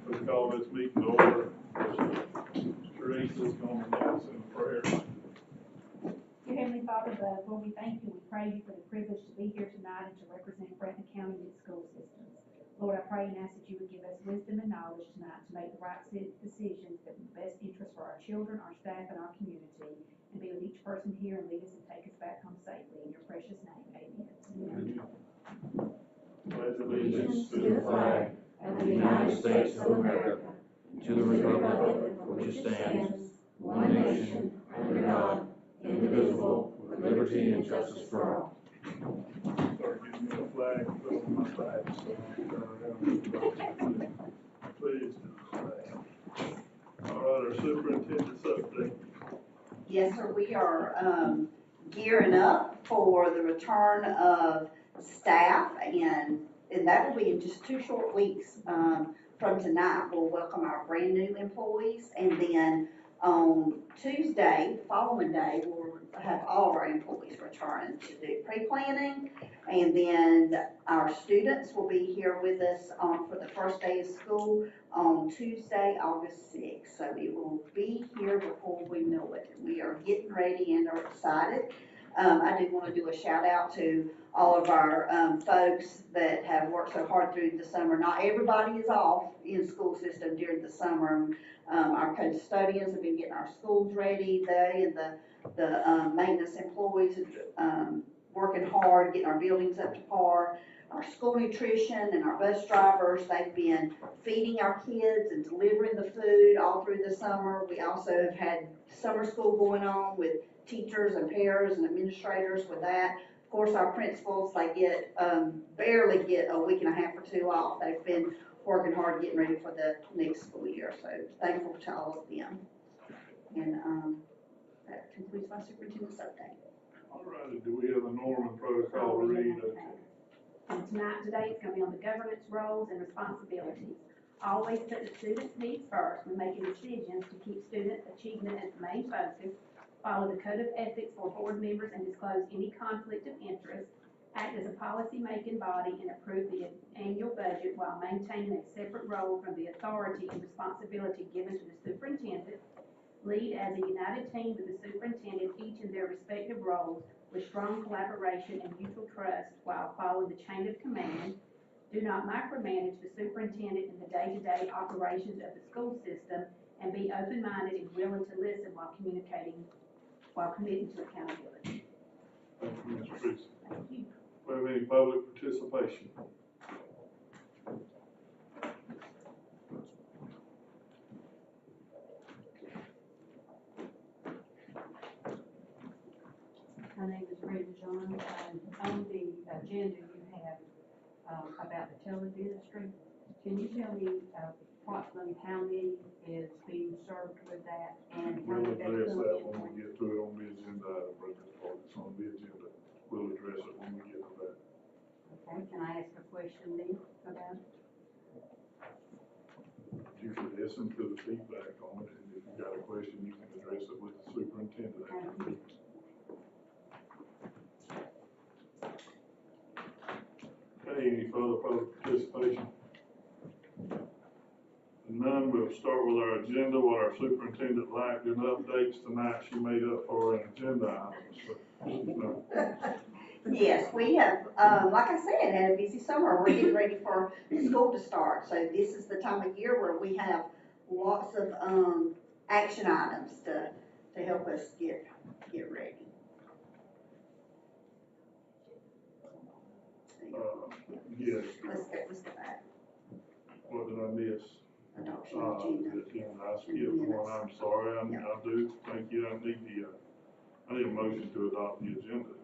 Let's call this meeting to order. Teresa's going to lead us in prayer. Dear Heavenly Father, Lord, we thank you. We praise you for the privilege to be here tonight and to represent Breathitt County and its school systems. Lord, I pray and ask that you would give us wisdom and knowledge tonight to make the right decisions that are in the best interest for our children, our staff, and our community, and be with each person here and lead us and take us back home safely. In your precious name, amen. Pledge allegiance to the flag of the United States of America, to the republic for which it stands, one nation, under God, indivisible, with liberty and justice for all. Start getting me a flag and put it on my back. Please. All right, our superintendent's update. Yes, sir, we are gearing up for the return of staff, and that will be in just 2 short weeks from tonight. We'll welcome our brand new employees, and then on Tuesday, the following day, we'll have all of our employees return to do pre-planning, and then our students will be here with us for the first day of school on Tuesday, August 6th. So we will be here before we know it. We are getting ready and are excited. I do want to do a shout out to all of our folks that have worked so hard through the summer. Not everybody is off in the school system during the summer. Our custodians have been getting our schools ready. They and the maintenance employees working hard, getting our buildings up to par. Our school nutrition and our bus drivers, they've been feeding our kids and delivering the food all through the summer. We also have had summer school going on with teachers and paras and administrators with that. Of course, our principals, they barely get a week and a half or 2 off. They've been working hard getting ready for the next school year. So thankful to all of them. And that concludes my superintendent's update. All right, do we have a norm and protocol to read? And today it's going to be on the governance roles and responsibilities. Always put the students' needs first when making decisions to keep student achievement as the main focus. Follow the code of ethics for board members and disclose any conflict of interest. Act as a policy-making body and approve the annual budget while maintaining a separate role from the authority and responsibility given to the superintendent. Lead as a united team with the superintendent, each in their respective roles, with strong collaboration and mutual trust while following the chain of command. Do not micromanage the superintendent in the day-to-day operations of the school system, and be open-minded and willing to listen while committing to accountability. Thank you, Ms. Teresa. Thank you. Do we have any public participation? My name is Brenda John, and on the agenda you have about the television industry. Can you tell me approximately how many is being served with that, and how We'll many they address come that in? when we get to it on the agenda item, Brenda. It's on the agenda. We'll address it when we get to that. Okay, can I ask a question then about it? You should listen to the feedback on it, and if you've got a question, you can address it with the superintendent. Thank you. Okay, any further public participation? None. We'll start with our agenda. What our superintendent lacked in updates tonight, she made up for an agenda items. Yes, we have, like I said, had a busy summer. We're getting ready for school to start. So this is the time of year where we have lots of action items to help us get ready. Yes. Let's go back. What did I miss? Adoption agenda. I skipped one. I'm sorry. I do. Thank you. I need a motion to adopt the agenda.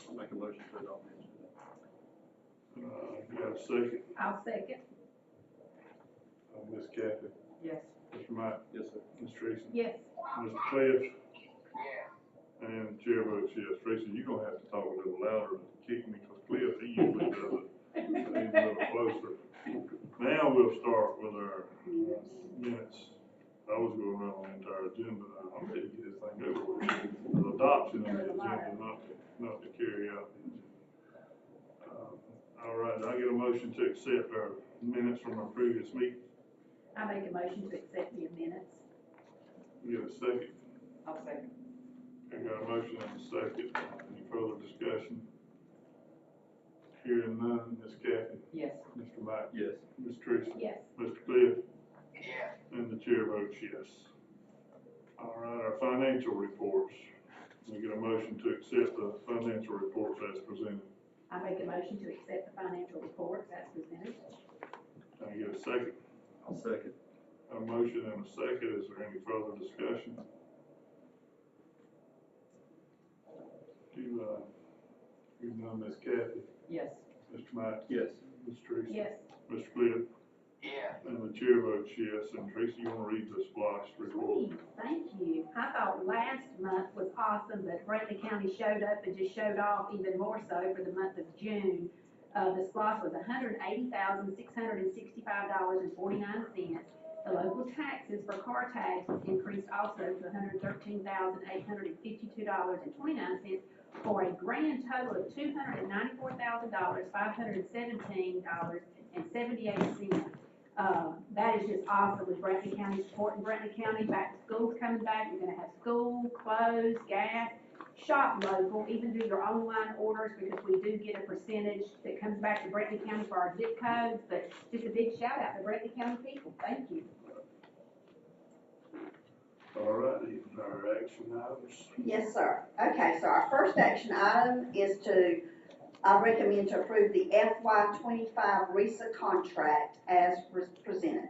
I'll make a motion to adopt the agenda. You got a second? I'll second. Ms. Kathy? Yes. Mr. Mike? Yes, sir. Ms. Tracy? Yes. Mr. Cliff? Yeah. And Chair votes yes. Tracy, you're going to have to talk a little louder to kick me, because Cliff, he usually does it. He's a little closer. Now we'll start with our minutes. I was going around on the entire agenda. I'm ready to get this thing over with. The adoption of the agenda, not to carry out the agenda. All right, I get a motion to accept our minutes from our previous meeting. I make a motion to accept the minutes. We get a second? I'll second. I got a motion and a second. Any further discussion? Hearing none, Ms. Kathy? Yes. Mr. Mike? Yes. Ms. Teresa? Yes. Mr. Cliff? Yes. And the chair votes yes. All right, our financial reports. We get a motion to accept the financial reports as presented. I make a motion to accept the financial reports as presented. Can I get a second? I'll second. A motion and a second. Is there any further discussion? You've done Ms. Kathy, Yes. Mr. Mike, Yes. Ms. Teresa. Yes. Mr. Cliff. Yes. And the chair votes yes. And Teresa, you wanna read the SPOS report? Please, thank you. I thought last month was awesome, but Brantley County showed up and just showed off even more so for the month of June. The SPOS was $180,665.49. The local taxes for car tags increased also to $113,852.29 for a grand total of $294,517.78. That is just awesome with Brantley County supporting Brantley County. Back to school's coming back. You're gonna have school, clothes, gas. Shop local, even do your online orders because we do get a percentage that comes back to Brantley County for our zip codes. But just a big shout out to Brantley County people. Thank you. All righty, our action items. Yes, sir. Okay, so our first action item is I recommend to approve the FY 25 RISA contract as presented.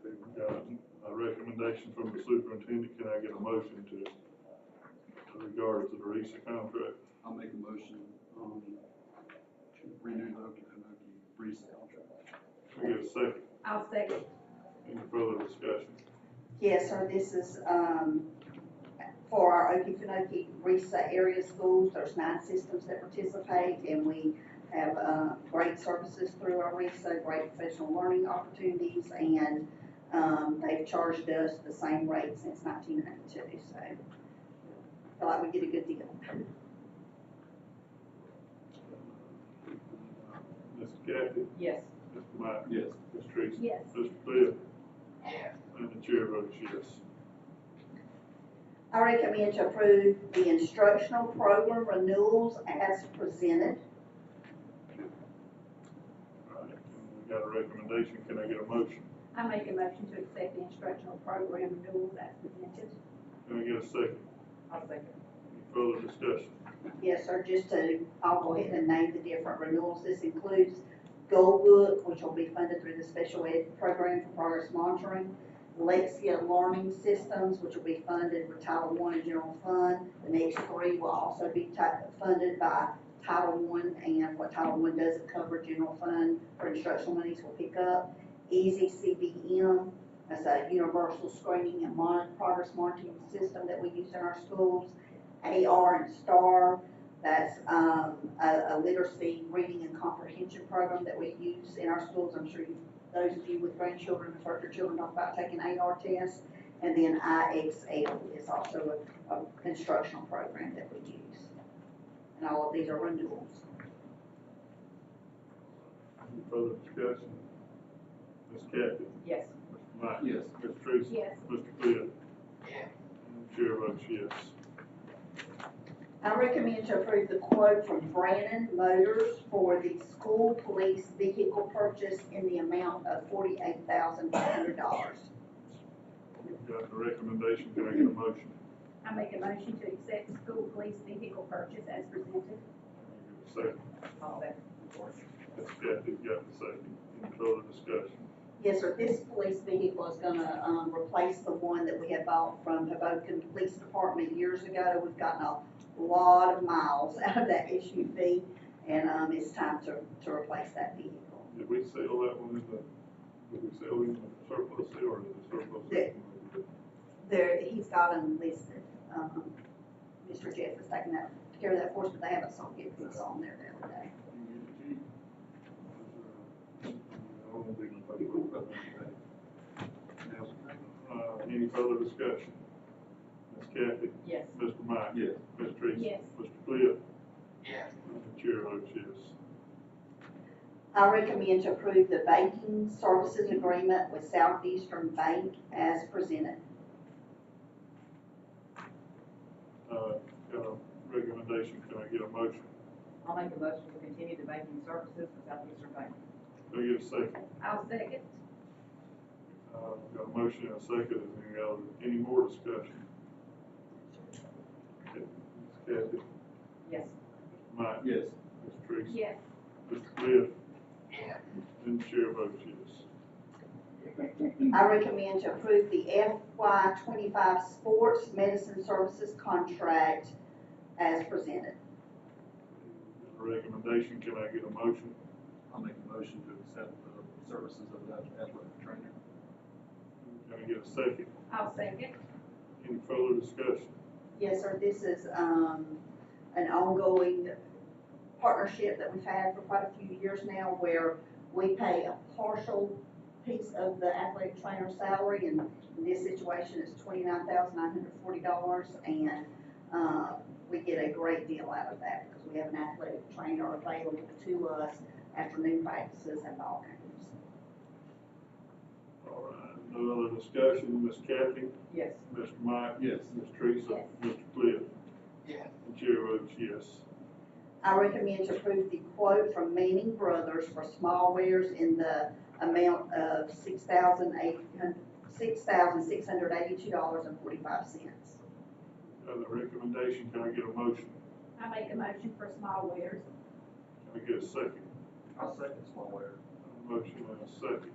Okay, we got a recommendation from the superintendent. Can I get a motion to regard to the RISA contract? I'll make a motion, to renew the Okefenokee RISA contract. Can I get a second? I'll second. Any further discussion? Yes, sir, this is, for our Okefenokee RISA area schools. There's 9 systems that participate, and we have, great services through our RISA, great professional learning opportunities, and, they've charged us the same rate since 1992, so I feel like we get a good deal. Ms. Kathy? Yes. Mr. Mike? Yes. Ms. Teresa? Yes. Mr. Cliff? Yes. And the chair votes yes. I recommend to approve the instructional program renewals as presented. All right, and we got a recommendation. Can I get a motion? I make a motion to accept the instructional program renewals as presented. Can I get a second? I'll second. Any further discussion? Yes, sir, I'll go ahead and name the different renewals. This includes Gold Book, which will be funded through the Special Ed Program for Progress Monitoring, Lexia Learning Systems, which will be funded with Title I and General Fund. The next 3 will also be funded by Title I, and what Title I doesn't cover, General Fund for instructional monies will pick up. Easy CBM, that's a universal screening and progress monitoring system that we use in our schools. AR and STAR, that's a literacy, reading, and comprehension program that we use in our schools. I'm sure those of you with grandchildren have heard your children talk about taking AR tests. And then IXL is also an instructional program that we use. And all of these are renewals. Any further discussion? Ms. Kathy? Yes. Mr. Mike? Yes. Ms. Teresa? Yes. Mr. Cliff? Yes. And the chair votes yes. I recommend to approve the quote from Brandon Motors for the school police vehicle purchase in the amount of $48,500. We've got the recommendation. Can I get a motion? I make a motion to accept the school police vehicle purchase as presented. Can I get a second? I'll second. Ms. Kathy's got the second. Any further discussion? Yes, sir, this police vehicle is gonna, replace the one that we had bought from Hoboken Police Department years ago. We've gotten a lot of miles out of that SUV, and, it's time to replace that vehicle. Did we sell that one did we sell it in the surplus sale or is it surplus? He's got them listed. Mr. Jeff has taken care of that for us, but they haven't sold it, because it's on there the other day. Any further discussion? Ms. Kathy? Yes. Mr. Mike? Yes. Ms. Teresa? Yes. Mr. Cliff? Yes. And the chair votes yes. I recommend to approve the banking services agreement with Southeastern Bank as presented. Got a recommendation, can I get a motion? I'll make a motion to continue the banking services with Southeastern Bank. Do I get a second? I'll second. Got a motion and a second, is there any more discussion? Okay, Ms. Kathy, Yes. Mike, Yes. Ms. Teresa, Yes. Mr. Cliff, and the chair votes yes. I recommend to approve the FY 25 sports medicine services contract as presented. Got a recommendation, can I get a motion? I'll make a motion to accept the services of that athletic trainer. Can I get a second? I'll second. Any further discussion? Yes, sir, this is an ongoing partnership that we've had for quite a few years now, where we pay a partial piece of the athletic trainer's salary, and in this situation it's $29,940, and we get a great deal out of that because we have an athletic trainer available to us afternoon practices and ball games. All right, no other discussion, Ms. Kathy, Yes. Mr. Mike? Yes. Ms. Teresa? Yes. Mr. Cliff? Yes. The chair votes yes. I recommend to approve the quote from Manning Brothers for small wares in the amount of $6,682.45. Got a recommendation, can I get a motion? I make a motion for small wares. Can I get a second? I'll second Smallware. Motion and a second.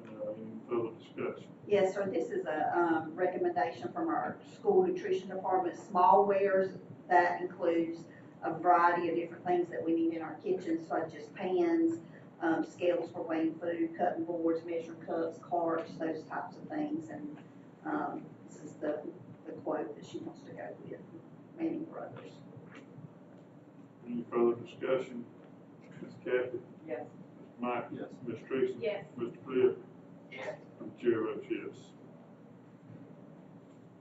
Any further discussion? Yes, sir, this is a recommendation from our school nutrition department. Small wares, that includes a variety of different things that we need in our kitchen, such as pans, scales for weighing food, cutting boards, measuring cups, carts, those types of things. And this is the quote that she wants to go with, Manning Brothers. Any further discussion? Ms. Kathy? Yes. Mr. Mike? Yes. Ms. Teresa? Yes. Mr. Cliff? Yes. The chair votes yes.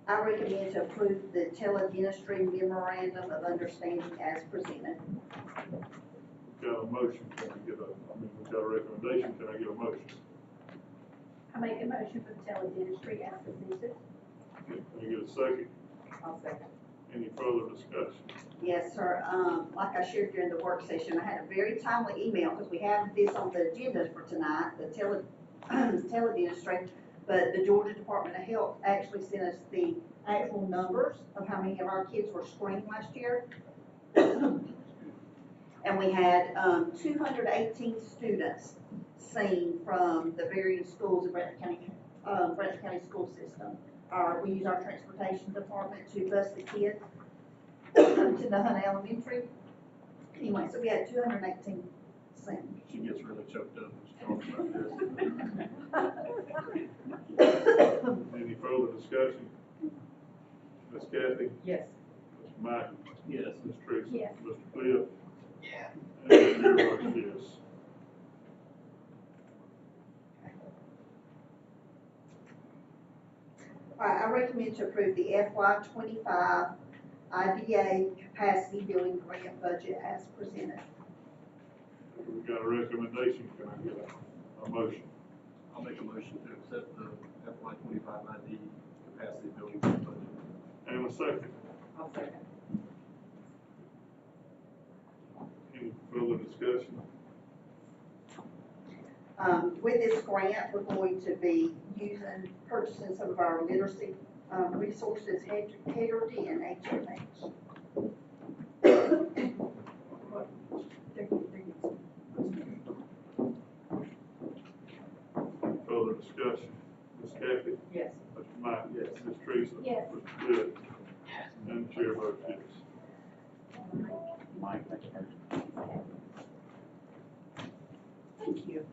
I recommend to approve the teledentistry memorandum of understanding as presented. Got a motion, can I get we got a recommendation, can I get a motion? I make a motion for the teledentistry as presented. Can I get a second? I'll second. Any further discussion? Yes, sir. Like I shared during the work session, I had a very timely email because we have this on the agenda for tonight, the teledentistry. But the Georgia Department of Health actually sent us the actual numbers of how many of our kids were screened last year. And we had 218 students seen from the various schools of Breathitt County school system. We use our transportation department to bus the kids to the Hunt Elementary. Anyway, so we had 218 seen. She gets really choked up when she talks about this. Any further discussion? Ms. Kathy? Yes. Mr. Mike? Yes. Ms. Teresa? Yes. Mr. Cliff? Yeah. And the chair votes yes. All right, I recommend to approve the FY 25 IDA capacity building grant budget as presented. We got a recommendation, can I get a motion? I'll make a motion to accept the FY 25 ID capacity building budget. And a second. I'll second. Any further discussion? With this grant, we're going to be purchasing some of our literacy resources, Haggerty and HMH. Further discussion? Ms. Kathy? Yes. Mr. Mike? Yes. Ms. Teresa? Yes. Mr. Cliff? And the chair votes yes. Mike. Thank you.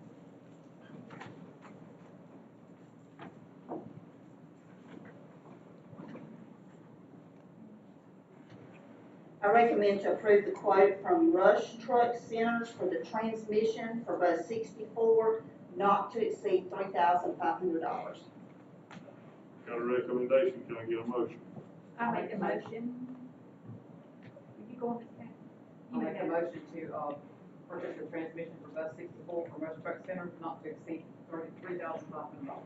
I recommend to approve the quote from Rush Truck Centers for the transmission for bus 64, not to exceed $3,500. Got a recommendation, can I get a motion? I make a motion. You go on, Ms. Kathy? I'll make a motion to purchase of transmission for bus 64 for Most Truck Center not to exceed $33,500.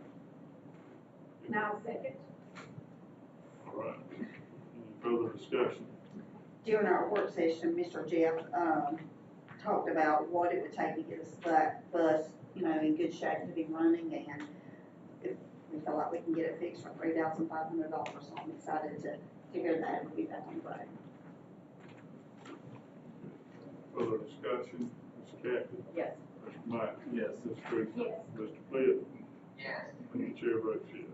And I'll second. All right. Any further discussion? During our work session, Mr. Jeff, talked about what it would take to get a bus, in good shape to be running, and if we feel like we can get it fixed for $3,500, so I'm excited to hear that and be back on the road. Further discussion? Ms. Kathy? Yes. Mr. Mike? Yes. Ms. Teresa? Yes. Mr. Flip? Yes. And the chair votes yes.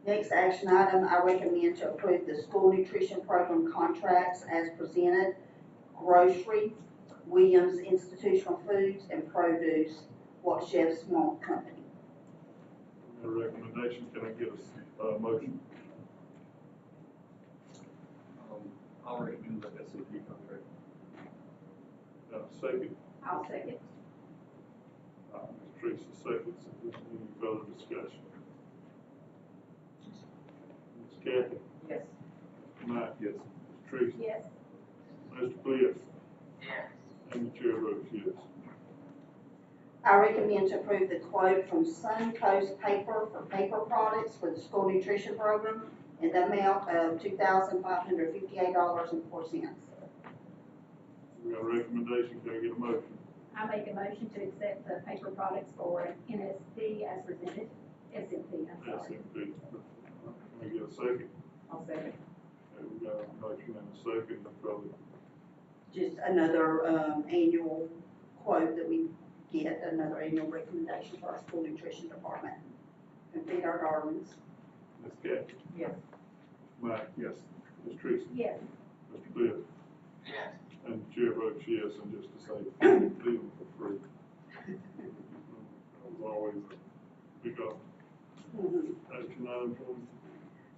Next action item, I recommend to approve the school nutrition program contracts as presented. Grocery, Williams Institutional Foods, and Produce, What Chefs Want Company. A recommendation, can I get a motion? I'll recommend the S&P contract. Second? I'll second. Ms. Teresa seconds. Any further discussion? Ms. Kathy? Yes. Mr. Mike? Yes. Ms. Teresa? Yes. Mr. Flip? Yes. And the chair votes yes. I recommend to approve the quote from Suncoast Paper for paper products for the school nutrition program in the amount of $2,558.04. We got a recommendation, can I get a motion? I make a motion to accept the paper products for NSD as presented, SMP, I'm sorry. S&P. Can I get a second? I'll second. Okay, we got a motion and a second, probably. Just another annual quote that we get, another annual recommendation for our school nutrition department and feed our darlings. Ms. Kathy? Yes. Mike? Yes. Ms. Teresa? Yes. Mr. Flip? Yes. And the chair votes yes, and just to say, feed them for free. That was always a big action item for me.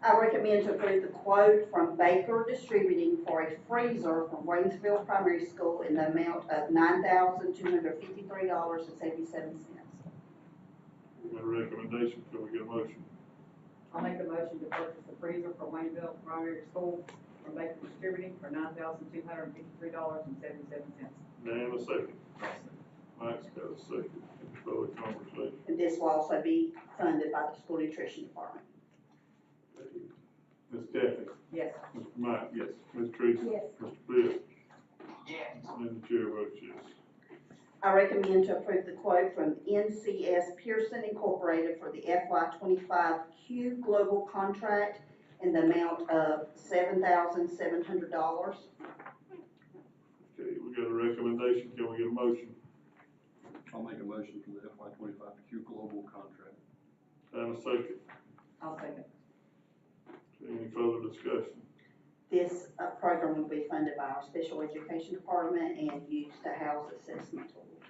I recommend to approve the quote from Baker Distributing for a freezer from Waynesville Primary School in the amount of $9,253.77. We got a recommendation, can we get a motion? I'll make a motion to purchase a freezer for Waynesville Primary School from Baker Distributing for $9,253.77. Dan, a second. Mike's got a second. Any further conversation? And this will also be funded by the school nutrition department. Ms. Kathy? Yes. Mr. Mike? Yes. Ms. Teresa? Yes. Mr. Flip? Yes. And the chair votes yes. I recommend to approve the quote from NCS Pearson Incorporated for the FY25 Q Global contract in the amount of $7,700. Okay, we got a recommendation, can we get a motion? I'll make a motion for the FY25 Q Global contract. And a second. I'll second. Okay, any further discussion? This program will be funded by our special education department and used to house assessment tools.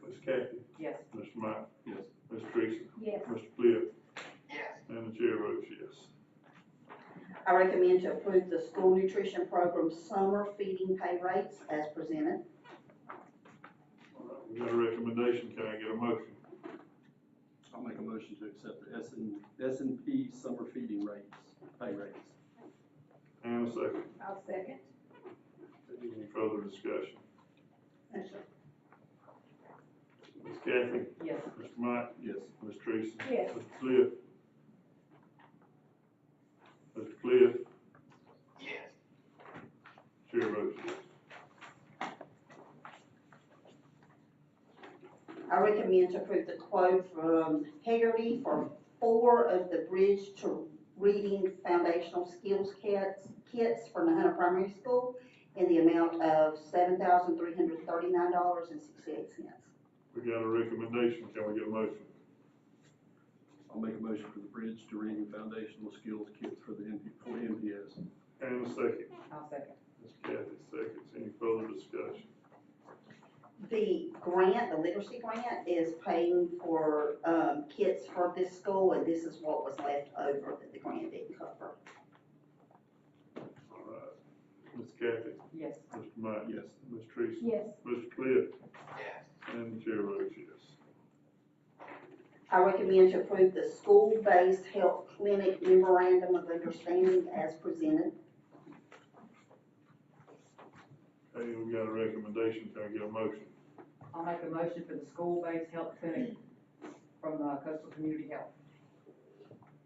Ms. Kathy? Yes. Mr. Mike? Yes. Ms. Teresa? Yes. Mr. Flip? Yes. And the chair votes yes. I recommend to approve the school nutrition program summer feeding pay rates as presented. All right, we got a recommendation, can I get a motion? I'll make a motion to accept the S&P summer feeding rates, pay rates. And a second. I'll second. Any further discussion? Yes, sir. Ms. Kathy? Yes. Mr. Mike? Yes. Ms. Teresa? Yes. Mr. Flip? Mr. Flip? Yes. Chair votes yes. I recommend to approve the quote from Haggerty for 4 of the Bridge to Reading Foundational Skills kits for Nahana Primary School in the amount of $7,339.68. We got a recommendation, can we get a motion? I'll make a motion for the Bridge to Reading Foundational Skills kits for the MPS. And a second. I'll second. Ms. Kathy seconds. Any further discussion? The grant, the literacy grant, is paying for kits for this school, and this is what was left over that the grant didn't cover. All right. Ms. Kathy? Yes. Mr. Mike? Yes. Ms. Teresa? Yes. Mr. Flip? Yes. And the chair votes yes. I recommend to approve the school-based health clinic memorandum of understanding as presented. Okay, we got a recommendation, can I get a motion? I'll make a motion for the school-based health clinic from, Coastal Community Health,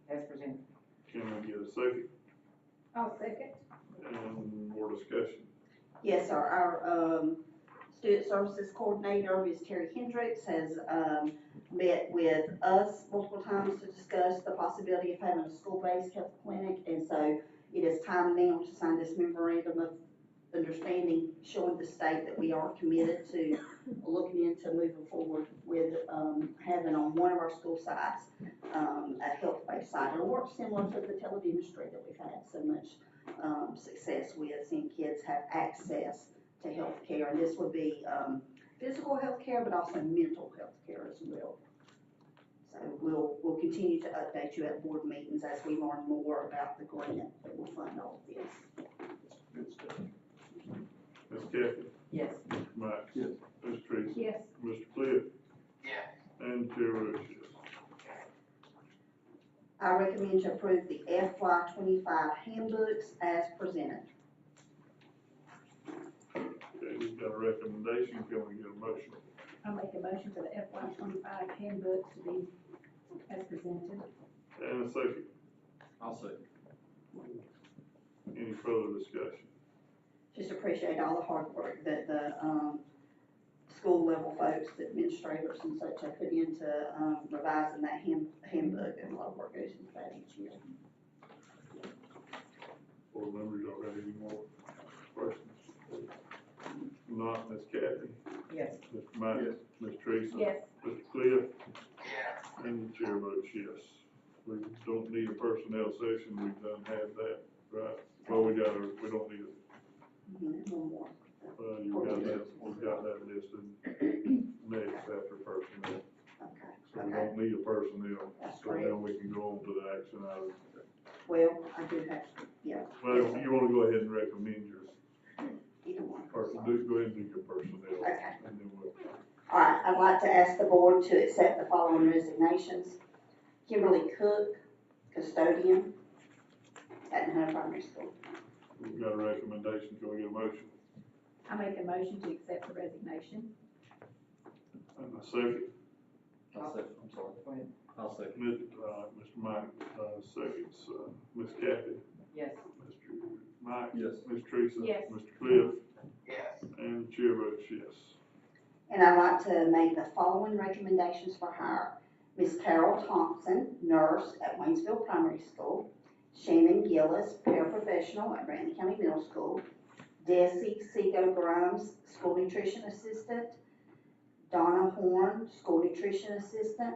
as presented. Can we get a second? I'll second. And more discussion? Yes, sir. Our student services coordinator, Ms. Terry Hendricks, has met with us multiple times to discuss the possibility of having a school-based health clinic. And so it is time now to sign this memorandum of understanding, showing the state that we are committed to looking into moving forward with having on one of our school sites a health-based site. It'll work similar to the teledentistry that we've had so much success with, seeing kids have access to health care. And this would be physical health care, but also mental health care as well. So we'll continue to update you at board meetings as we learn more about the grant that will fund all of this. Good stuff. Ms. Kathy? Yes. Mr. Mike? Yes. Ms. Teresa? Yes. Mr. Cliff? Yes. And Chair votes yes. I recommend to approve the FY25 handbooks as presented. Okay, we've got a recommendation, can we get a motion? I'll make a motion for the FY25 handbooks to be as presented. And a second, I'll second. any further discussion? Just appreciate all the hard work that the school level folks, the administrators and such have put into revising that handbook, and a lot of work goes into that each year. Board members, y'all got any more questions? Not, Ms. Kathy? Yes. Mr. Mike? Yes. Ms. Teresa? Yes. Mr. Cliff? Yes. And the chair votes yes. We don't need a personnel section, we've done had that, right? Well, we don't need it, One more. we've got that listed next after personnel. Okay. So we don't need a personnel, That's so great. then we can go on to the action item. Well, I do have, yeah, Well, you wanna go ahead and recommend your either one. person, go ahead and do your personnel. Okay. And then we'll, All right, I'd like to ask the board to accept the following resignations. Kimberly Cook, custodian at Hunter Primary School. we've got a recommendation, can we get a motion? I make a motion to accept the resignation. And a second, I'll second, I'm sorry. Go ahead. I'll second. Mr. Mike, seconds, Ms. Kathy, Yes. Mr. Mike. Yes. Ms. Teresa. Yes. Mr. Cliff, Yes. and the chair votes yes. And I'd like to make the following recommendations for hire. Ms. Carol Thompson, nurse at Waynesville Primary School. Shannon Gillis, paraprofessional at Brantley County Middle School. Desi Seago Grimes, school nutrition assistant. Donna Horn, school nutrition assistant.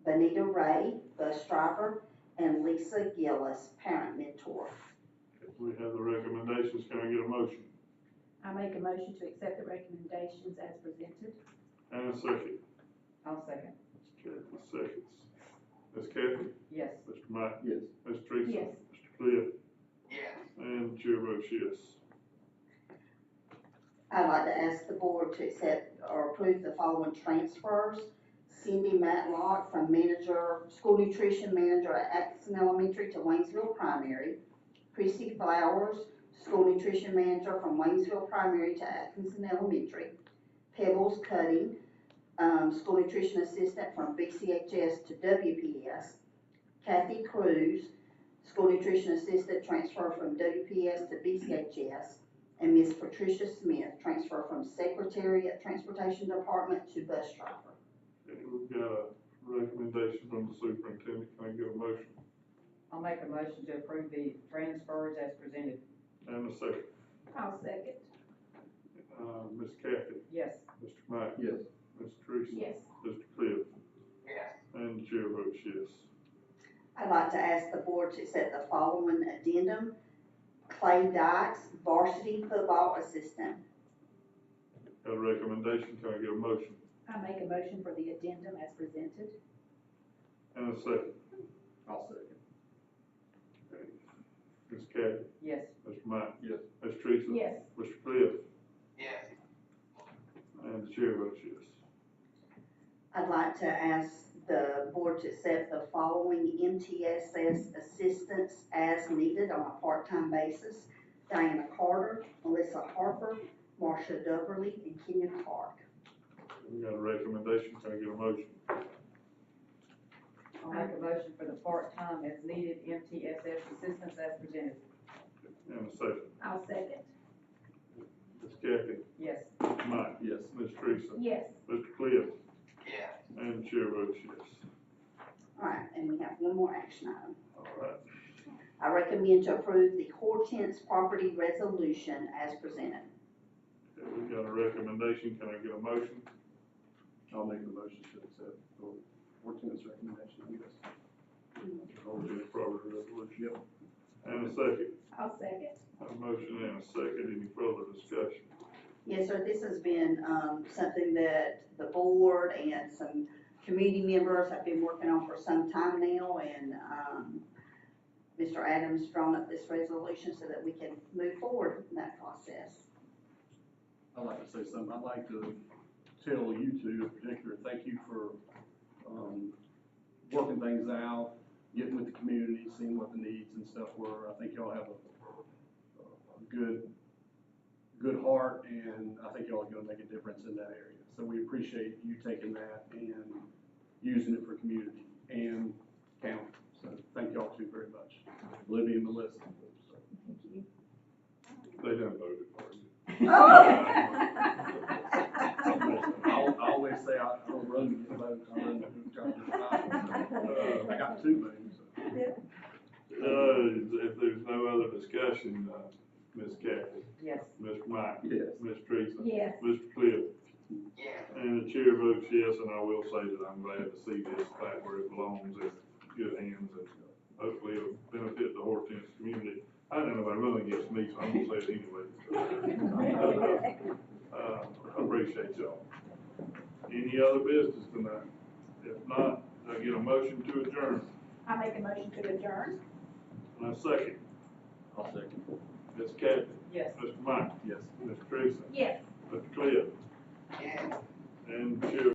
Benita Ray, bus driver. And Lisa Gillis, parent mentor. We have the recommendations, can I get a motion? I make a motion to accept the recommendations as presented. And a second. I'll second. Kathy seconds. Ms. Kathy, Yes. Mr. Mike, Yes. Ms. Teresa. Yes. Mr. Cliff, Yes. and the chair votes yes. I'd like to ask the board to accept or approve the following transfers. Cindy Matlock from school nutrition manager at Atkinson Elementary to Waynesville Primary. Chrissy Flowers, school nutrition manager from Waynesville Primary to Atkinson Elementary. Pebbles Cutting, school nutrition assistant from BCHS to WPS. Kathy Cruz, school nutrition assistant, transfer from WPS to BCHS. And Miss Patricia Smith, transfer from secretary at Transportation Department to bus driver. Okay, we've got a recommendation from the superintendent, can I get a motion? I'll make a motion to approve the transfers as presented. And a second. I'll second. Ms. Kathy, Yes. Mr. Mike. Yes. Ms. Teresa. Yes. Mr. Cliff, Yes. and the chair votes yes. I'd like to ask the board to accept the following addendum. Clay Dykes, varsity football assistant. Got a recommendation, can I get a motion? I make a motion for the addendum as presented. And a second. I'll second. Okay. Ms. Kathy, Yes. Mr. Mike. Yes. Ms. Teresa. Yes. Mr. Cliff, Yes. and the chair votes yes. I'd like to ask the board to accept the following MTSS assistants as needed on a part-time basis. Diana Carter, Melissa Harper, Marsha Dubberly, and Kenya Clark. We got a recommendation, can I get a motion? I'll make a motion for the part-time as needed MTSS assistants as presented. And a second. I'll second. Ms. Kathy, Yes. Mr. Mike. Yes. Ms. Teresa, Yes. Mr. Cliff, Yes. and the chair votes yes. All right, and we have one more action item. All right, I recommend to approve the Hortense property resolution as presented. okay, we got a recommendation, can I get a motion? I'll make the motion to accept the Hortense recommendation, yes. Hold this property resolution. And a second. I'll second. A motion and a second, any further discussion? Yes, sir, this has been, something that the board and some community members have been working on for some time now, and, Mr. Adams drawn up this resolution so that we can move forward in that process. I'd like to say something. I'd like to tell you two in particular, thank you for, working things out, getting with the community, seeing what the needs and stuff were. I think y'all have a good heart, and I think y'all are gonna make a difference in that area. So we appreciate you taking that and using it for community and county. So thank y'all two very much. Libby and Melissa. So. They done voted for you. I always say I don't run to get votes, I run to try to get votes. I got two votes. If there's no other discussion, Ms. Kathy, Yes. Mr. Mike, Yes. Ms. Teresa, Yes. Mr. Cliff, Yes. and the chair votes yes, and I will say that I'm glad to see this back where it belongs in good hands, and hopefully it'll benefit the Hortense community. I don't know if I run against me, so I'm gonna say it anyway. I appreciate y'all. Any other business tonight? If not, I get a motion to adjourn. I make a motion to adjourn. And a second. I'll second. Ms. Kathy, Yes. Mr. Mike, Yes. Ms. Teresa, Yes. Mr. Cliff, Yes. and Chair